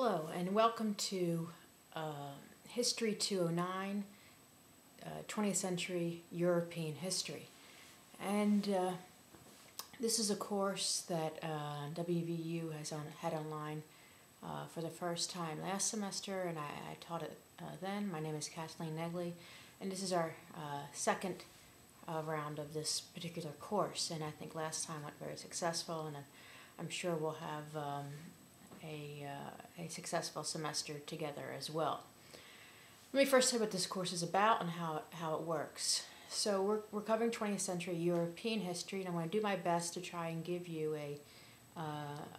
Hello and welcome to History 209, 20th Century European History. And this is a course that WVU has had online for the first time last semester, and I taught it then. My name is Kathleen Negley, and this is our second round of this particular course, and I think last time went very successful, and I'm sure we'll have a successful semester together as well. Let me first tell you what this course is about and how it works. So we're covering 20th century European history, and I'm going to do my best to try and give you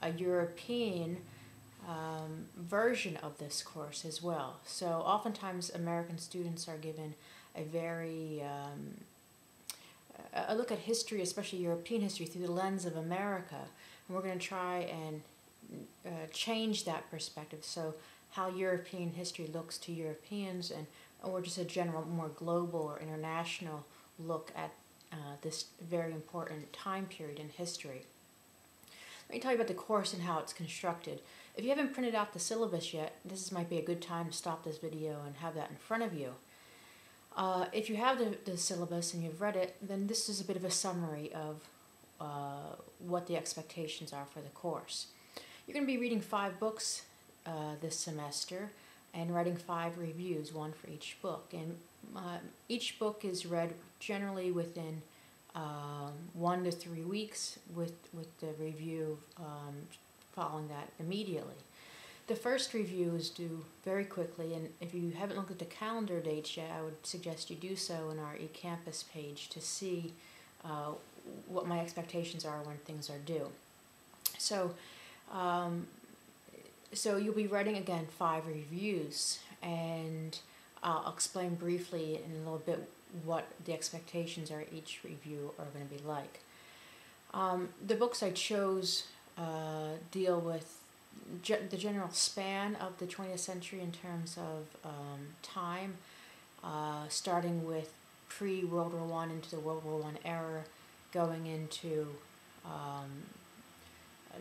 a European version of this course as well. So oftentimes American students are given a very a look at history, especially European history, through the lens of America, and we're going to try and change that perspective, so how European history looks to Europeans, or just a general, more global or international look at this very important time period in history. Let me tell you about the course and how it's constructed. If you haven't printed out the syllabus yet, this might be a good time to stop this video and have that in front of you. If you have the syllabus and you've read it, then this is a bit of a summary of what the expectations are for the course. You're going to be reading 5 books this semester and writing 5 reviews, one for each book. And each book is read generally within 1 to 3 weeks, with the review following that immediately. The first review is due very quickly, and if you haven't looked at the calendar dates yet, I would suggest you do so on our eCampus page to see what my expectations are when things are due. So you'll be writing, again, 5 reviews, and I'll explain briefly in a little bit what the expectations are each review are going to be like. The books I chose deal with the general span of the 20th century in terms of time, starting with pre-World War I into the World War I era, going into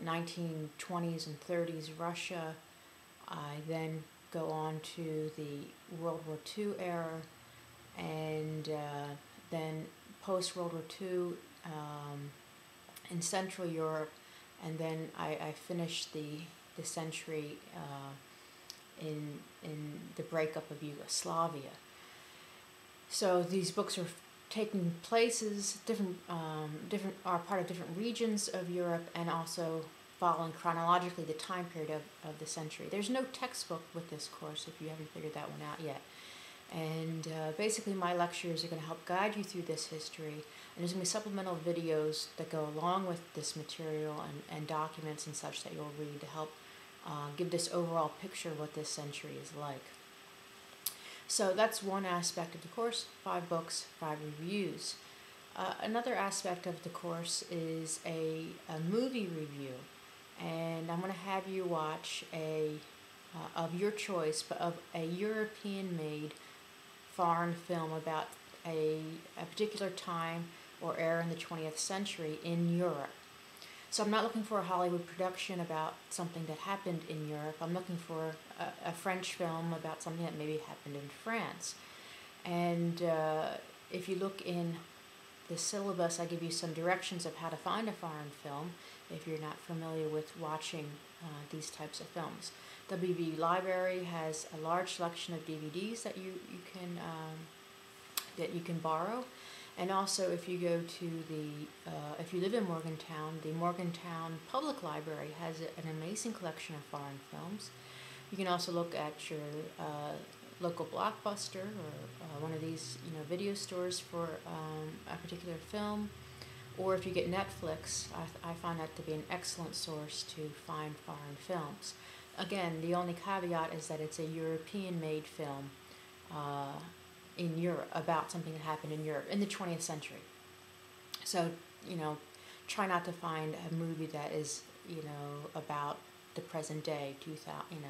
1920s and 30s Russia. I then go on to the World War II era, and then post-World War II in Central Europe, and then I finished the century in the breakup of Yugoslavia. So these books are taking places, are part of different regions of Europe, and also following chronologically the time period of the century. There's no textbook with this course if you haven't figured that one out yet. And basically my lectures are going to help guide you through this history, and there's going to be supplemental videos that go along with this material, and documents and such that you'll read to help give this overall picture of what this century is like. So that's one aspect of the course: 5 books, 5 reviews. Another aspect of the course is a movie review, and I'm going to have you watch of your choice, but of a European-made foreign film about a particular time or era in the 20th century in Europe. So I'm not looking for a Hollywood production about something that happened in Europe. I'm looking for a French film about something that maybe happened in France. And if you look in the syllabus, I give you some directions of how to find a foreign film if you're not familiar with watching these types of films. WVU Library has a large selection of DVDs that you can borrow. And also, if you go to if you live in Morgantown, the Morgantown Public Library has an amazing collection of foreign films. You can also look at your local Blockbuster or one of these video stores for a particular film. Or if you get Netflix, I find that to be an excellent source to find foreign films. Again, the only caveat is that it's a European-made film in Europe, about something that happened in Europe in the 20th century. So, try not to find a movie that is, about the present day, 2000,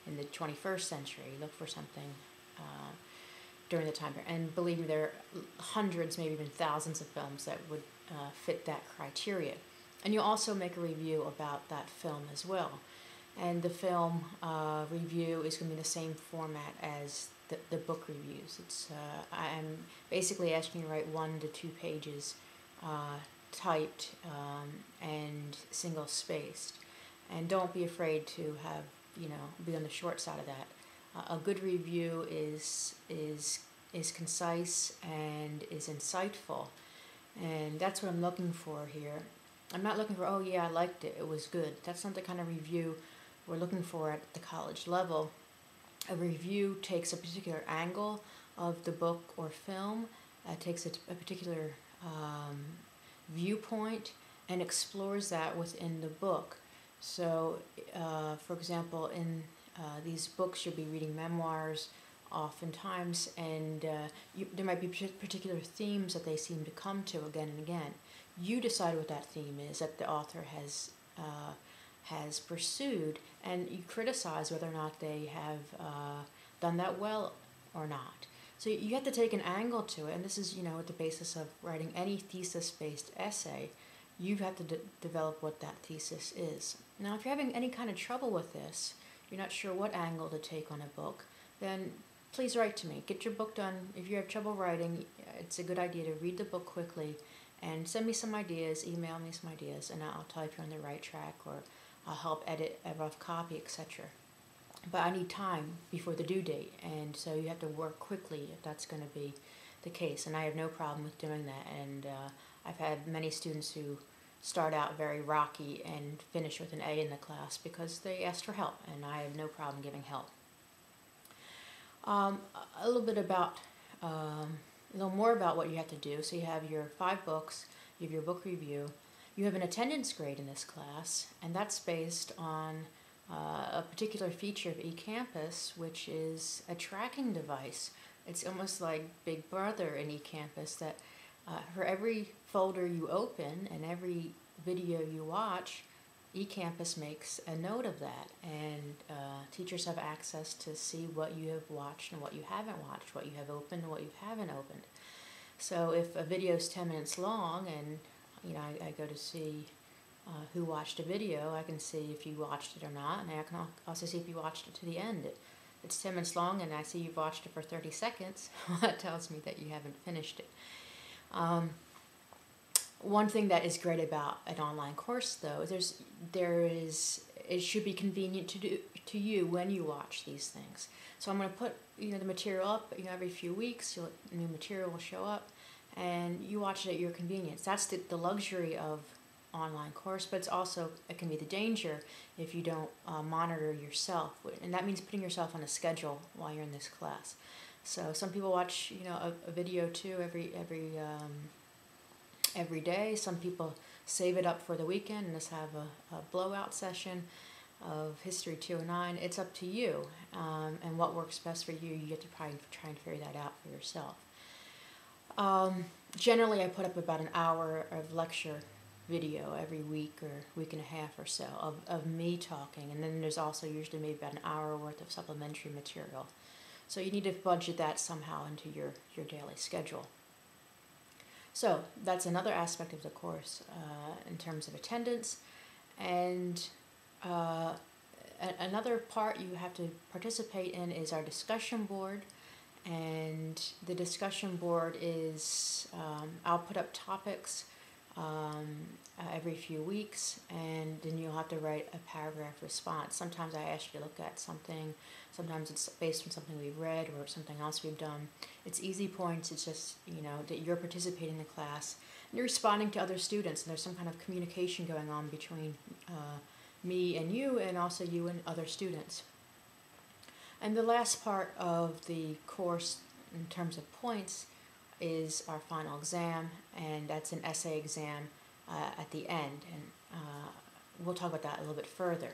in the 21st century. Look for something during the time period. And believe me, there are hundreds, maybe even thousands of films that would fit that criteria. And you'll also make a review about that film as well. and the film review is going to be the same format as the book reviews. I'm basically asking you to write 1 to 2 pages typed and single spaced, and don't be afraid to have, be on the short side of that. A good review is concise and is insightful, and that's what I'm looking for here. I'm not looking for, oh yeah, I liked it, it was good. That's not the kind of review we're looking for at the college level. A review takes a particular angle of the book or film, takes a particular viewpoint, and explores that within the book. So, for example, in these books, you'll be reading memoirs oftentimes, and there might be particular themes that they seem to come to again and again. You decide what that theme is that the author has pursued, and you criticize whether or not they have done that well or not. So you have to take an angle to it, and this is, at the basis of writing any thesis-based essay. You have to develop what that thesis is. Now, if you're having any kind of trouble with this, you're not sure what angle to take on a book, then please write to me. Get your book done. If you have trouble writing, it's a good idea to read the book quickly and send me some ideas, email me some ideas, and I'll tell you if you're on the right track, or I'll help edit a rough copy, etc. But I need time before the due date, and so you have to work quickly if that's going to be the case. And I have no problem with doing that, and I've had many students who start out very rocky and finish with an A in the class because they asked for help, and I have no problem giving help. A little bit about, a little more about what you have to do. So you have your 5 books, you have your book review, you have an attendance grade in this class, and that's based on a particular feature of eCampus, which is a tracking device. It's almost like Big Brother in eCampus, that for every folder you open and every video you watch, eCampus makes a note of that, and teachers have access to see what you have watched and what you haven't watched, what you have opened and what you haven't opened. So if a video is 10 minutes long, and I go to see who watched a video, I can see if you watched it or not, and I can also see if you watched it to the end. It's 10 minutes long and I see you've watched it for 30 seconds, that tells me that you haven't finished it. One thing that is great about an online course, though, it should be convenient to you when you watch these things. So I'm going to put the material up every few weeks. New material will show up, and you watch it at your convenience. That's the luxury of online course, but it can be the danger if you don't monitor yourself, and that means putting yourself on a schedule while you're in this class. So some people watch a video too every day. Some people save it up for the weekend and just have a blowout session of History 209. It's up to you, and what works best for you. You have to probably try and figure that out for yourself. Generally, I put up about an hour of lecture video every week or week and a half or so of me talking, and then there's also usually maybe about an hour worth of supplementary material. So you need to budget that somehow into your daily schedule. So that's another aspect of the course in terms of attendance. And another part you have to participate in is our discussion board. And the discussion board is, I'll put up topics every few weeks, and then you'll have to write a paragraph response. Sometimes I ask you to look at something, sometimes it's based on something we've read or something else we've done. It's easy points. It's just that you're participating in the class and you're responding to other students, and there's some kind of communication going on between me and you, and also you and other students. And the last part of the course in terms of points is our final exam, and that's an essay exam at the end, and we'll talk about that a little bit further.